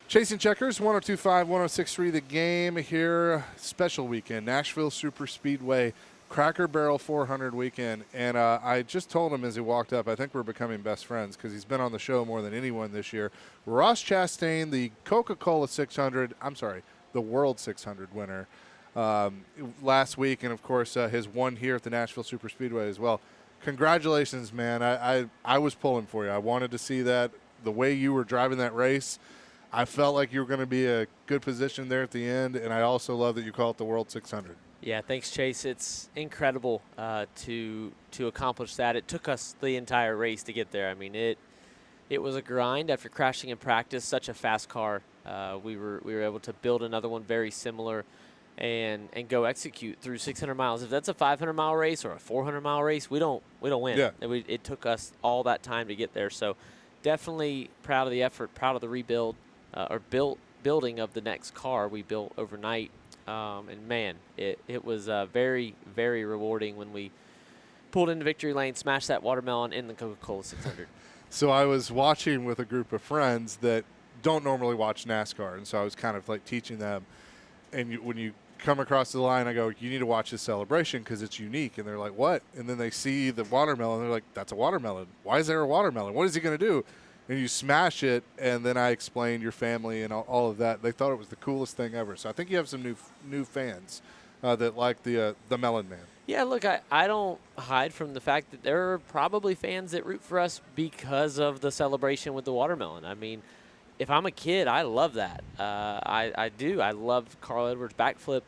Chasing Checkers, 102.5, 106.3 The Game here. Special weekend, Nashville Superspeedway, Cracker Barrel 400 weekend. And I just told him as he walked up, I think we're becoming best friends because he's been on the show more than anyone this year. Ross Chastain, the Coca-Cola 600, the World 600 winner last week. And, of course, his one here at the Nashville Superspeedway as well. Congratulations, man. I was pulling for you. I wanted to see that. The way you were driving that race, I felt like you were going to be a good position there at the end, and I also love that you call it the World 600. Yeah, thanks, Chase. It's incredible to accomplish that. It took us the entire race to get there. I mean, it was a grind after crashing in practice. Such a fast car. We were able to build another one very similar, and go execute through 600 miles. If that's a 500-mile race or a 400-mile race, we don't win. Yeah. It took us all that time to get there. So definitely proud of the effort, proud of the rebuild. Building of the next car we built overnight. And, man, it was very, very rewarding when we pulled into victory lane, smashed that watermelon in the Coca-Cola 600. So I was watching with a group of friends that don't normally watch NASCAR, and so I was kind of like teaching them. And when you come across the line, I go, you need to watch this celebration because it's unique. And they're like, what? And then they see the watermelon. They're like, that's a watermelon. Why is there a watermelon? What is he going to do? And you smash it, and then I explained your family and all of that. They thought it was the coolest thing ever. So I think you have some new fans that like the Melon Man. Yeah, look, I don't hide from the fact that there are probably fans that root for us because of the celebration with the watermelon. I mean, if I'm a kid, I love that. I do. I love Carl Edwards' backflip.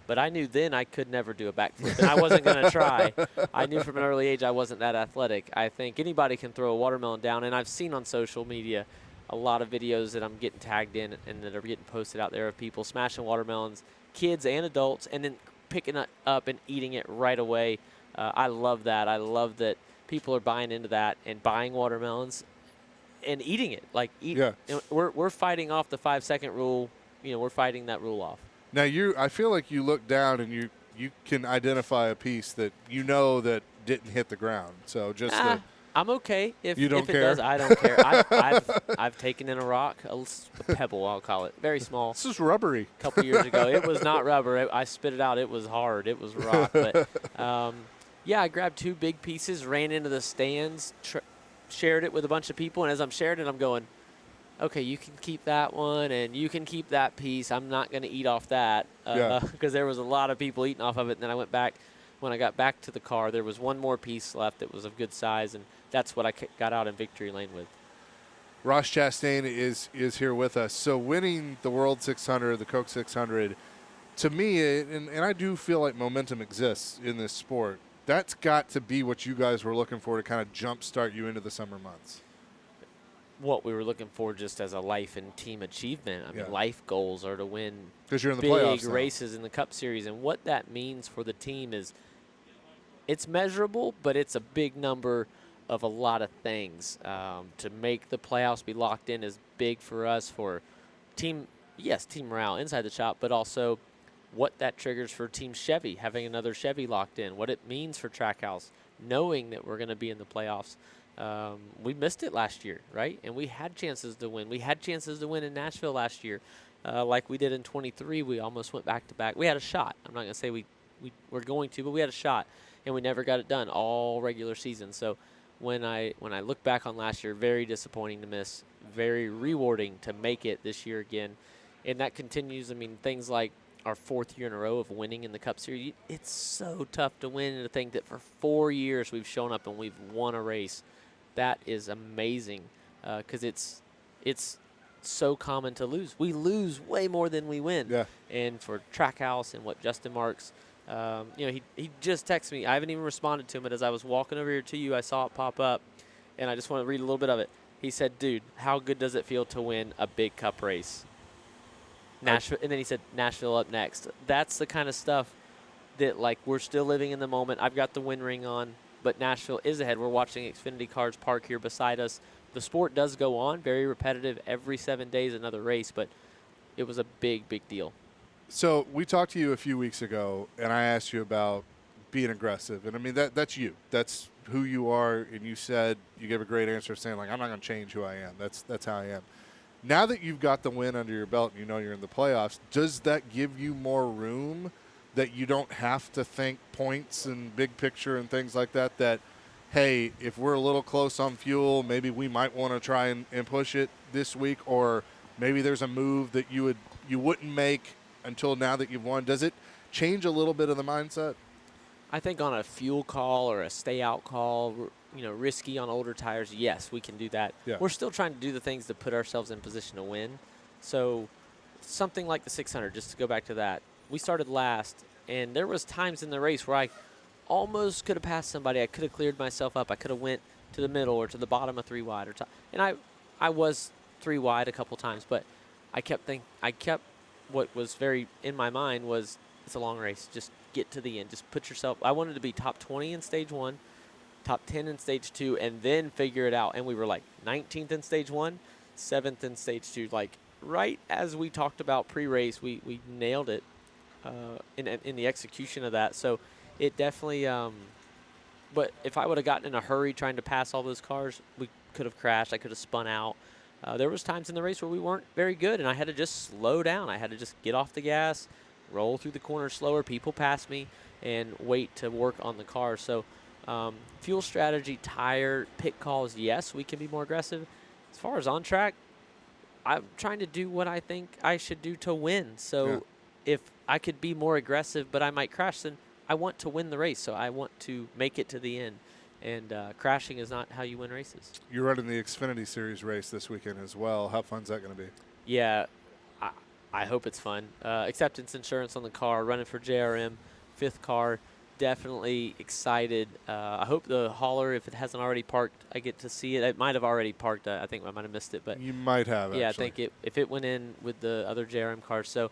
But I knew then I could never do a backflip, and I wasn't going to try. I knew from an early age I wasn't that athletic. I think anybody can throw a watermelon down, and I've seen on social media a lot of videos that I'm getting tagged in and that are getting posted out there of people smashing watermelons, kids and adults, and then picking it up and eating it right away. I love that. I love that people are buying into that and buying watermelons and eating it. Yeah. We're fighting off the 5-second rule. We're fighting that rule off. Now, I feel like you look down and you can identify a piece that you know that didn't hit the ground. So just I'm okay if you don't if it care. does. I don't care. I've taken in a rock, a pebble, I'll call it, very small. This is rubbery. A couple years ago, it was not rubber. I spit it out. It was hard. It was rock. But yeah, I grabbed 2 big pieces, ran into the stands, shared it with a bunch of people, and as I'm sharing it, I'm going, okay, you can keep that one, and you can keep that piece. I'm not going to eat off that because there was a lot of people eating off of it. And then I went back. When I got back to the car, there was one more piece left that was of good size, and that's what I got out in victory lane with. Ross Chastain is here with us. So winning the World 600, the Coke 600, to me, and I do feel like momentum exists in this sport, that's got to be what you guys were looking for to kind of jumpstart you into the summer months. What we were looking for just as a life and team achievement. I mean, life goals are to win because you're in the big playoffs races in the Cup Series. And what that means for the team is it's measurable, but it's a big number of a lot of things. To make the playoffs be locked in is big for us for team morale inside the shop, but also what that triggers for Team Chevy, having another Chevy locked in, what it means for Trackhouse, knowing that we're going to be in the playoffs. We missed it last year, right? And we had chances to win. We had chances to win in Nashville last year. Like we did in 23, we almost went back-to-back. We had a shot. I'm not going to say we were going to, but we had a shot, and we never got it done all regular season. So when I look back on last year, very disappointing to miss, very rewarding to make it this year again. And that continues. I mean, things like our 4th year in a row of winning in the Cup Series, it's so tough to win, and to think that for 4 years we've shown up and we've won a race. That is amazing because it's so common to lose. We lose way more than we win. Yeah. And for Trackhouse and what Justin Marks, he just texted me. I haven't even responded to him, but as I was walking over here to you, I saw it pop up, and I just want to read a little bit of it. He said, dude, how good does it feel to win a big Cup race? Nashville, and then he said, Nashville up next. That's the kind of stuff that, like, we're still living in the moment. I've got the win ring on. But Nashville is ahead. We're watching Xfinity cars park here beside us. The sport does go on, very repetitive. Every 7 days, another race, but it was a big, big deal. So we talked to you a few weeks ago, and I asked you about being aggressive. And, I mean, that's you. That's who you are. And you said you gave a great answer saying, like, I'm not going to change who I am. That's how I am. Now that you've got the win under your belt and you know you're in the playoffs, does that give you more room that you don't have to think points and big picture and things like that, that, hey, if we're a little close on fuel, maybe we might want to try and push it this week, or maybe there's a move that you wouldn't make until now that you've won? Does it change a little bit of the mindset? I think on a fuel call or a stay out call, risky on older tires, yes, we can do that. Yeah. We're still trying to do the things to put ourselves in position to win. So something like the 600, just to go back to that, we started last, and there was times in the race where I almost could have passed somebody. I could have cleared myself up. I could have went to the middle or to the bottom of 3 wide or top. And I was 3 wide a couple times, but I kept what was very in my mind was it's a long race. Just get to the end. Just put yourself. I wanted to be top 20 in stage 1, top 10 in stage 2, and then figure it out. And we were like 19th in stage 1, 7th in stage 2. Like right as we talked about pre-race, we nailed it in the execution of that. So it definitely. But if I would have gotten in a hurry trying to pass all those cars, we could have crashed. I could have spun out. There was times in the race where we weren't very good, and I had to just slow down. I had to just get off the gas, roll through the corner slower, people pass me, and wait to work on the car. So fuel strategy, tire, pit calls, yes, we can be more aggressive. As far as on track, I'm trying to do what I think I should do to win. So if I could be more aggressive but I might crash, then I want to win the race. So I want to make it to the end. And crashing is not how you win races. You're running the Xfinity Series race this weekend as well. How fun is that going to be? Yeah, I hope it's fun. Acceptance insurance on the car, running for JRM, 5th car. Definitely excited. I hope the hauler, if it hasn't already parked, I get to see it. It might have already parked. I think I might have missed it. But you might have, yeah, actually. I think if it went in with the other JRM cars. So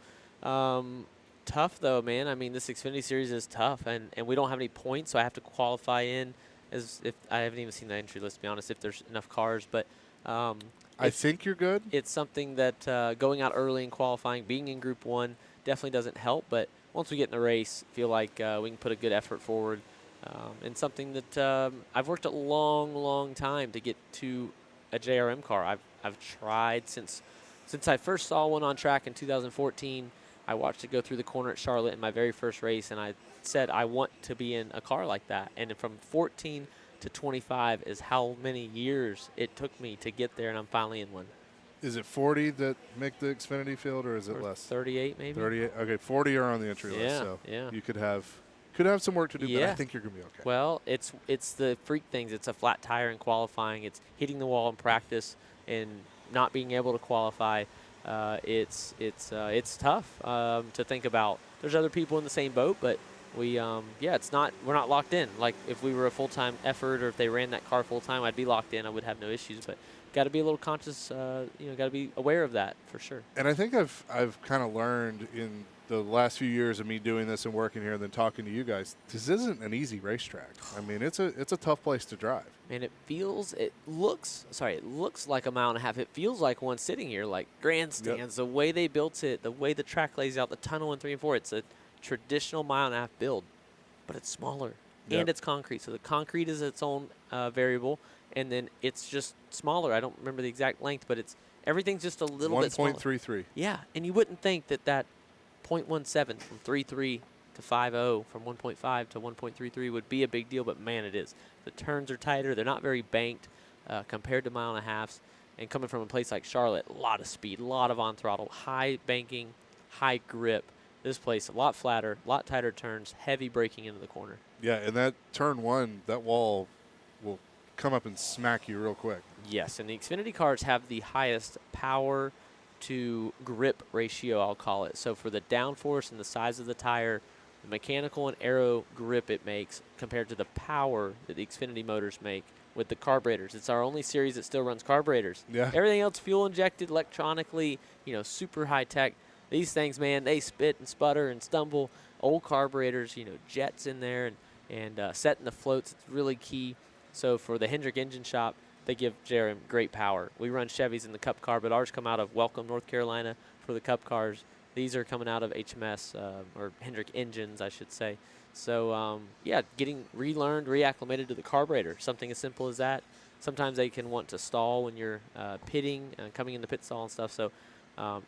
tough, though, man. I mean, this Xfinity Series is tough, and we don't have any points, so I have to qualify in. As if I haven't even seen the entry list, to be honest, if there's enough cars. But I think you're good. It's something that going out early and qualifying, being in Group 1, definitely doesn't help. But once we get in the race, I feel like we can put a good effort forward. And something that I've worked a long, long time to get to a JRM car. I've tried since I first saw one on track in 2014. I watched it go through the corner at Charlotte in my very first race, and I said I want to be in a car like that. And from 14 to 25 is how many years it took me to get there, and I'm finally in one. Is it 40 that make the Xfinity field, or is it less? 38 maybe. 38. Okay, 40 are on the entry list, so you could have some work to do, but I think you're going to be okay. Well, it's the freak things. It's a flat tire in qualifying. It's hitting the wall in practice and not being able to qualify. It's tough to think about. There's other people in the same boat, but we're not locked in. Like if we were a full-time effort, or if they ran that car full-time, I'd be locked in. I would have no issues, but got to be a little conscious. Got to be aware of that for sure. And I think I've kind of learned in the last few years of me doing this and working here and then talking to you guys, this isn't an easy racetrack. I mean, it's a tough place to drive. And it looks like a mile and a half. It feels like one sitting here, like grandstands, the way they built it, the way the track lays out, the tunnel in 3 and 4. It's a traditional mile and a half build, but it's smaller and it's concrete. So the concrete is its own variable, and then it's just smaller. I don't remember the exact length, but everything's just a little bit smaller. 1.33. Yeah, and you wouldn't think that 0.17 from 3.3 to 5.0, from 1.5 to 1.33 would be a big deal, but man, it is. The turns are tighter. They're not very banked compared to mile and a halves. And coming from a place like Charlotte, a lot of speed, a lot of on throttle, high banking, high grip. This place, a lot flatter, a lot tighter turns, heavy braking into the corner. Yeah, and that turn 1, that wall will come up and smack you real quick. Yes, and the Xfinity cars have the highest power to grip ratio, I'll call it. So for the downforce and the size of the tire, the mechanical and aero grip it makes compared to the power that the Xfinity motors make with the carburetors. It's our only series that still runs carburetors. Yeah. Everything else fuel injected electronically, super high tech. These things, man, they spit and sputter and stumble. Old carburetors, jets in there and setting the floats. It's really key. So for the Hendrick Engine Shop, they give JRM great power. We run Chevys in the Cup car, but ours come out of Welcome, North Carolina for the Cup cars. These are coming out of HMS, or Hendrick Engines, I should say. So, getting relearned, reacclimated to the carburetor, something as simple as that. sometimes they can want to stall when you're pitting and coming in the pit stall and stuff. So,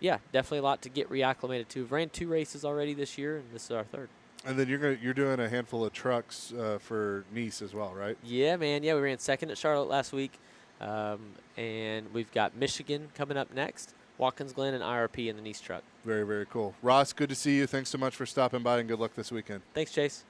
yeah, definitely a lot to get reacclimated to. We've ran 2 races already this year, and this is our 3rd. And then you're doing a handful of trucks for Nice as well, right? Yeah, man. Yeah, we ran 2nd at Charlotte last week, and we've got Michigan coming up next, Watkins Glen, and IRP in the Nice truck. Very, very cool. Ross, good to see you. Thanks so much for stopping by, and good luck this weekend. Thanks, Chase.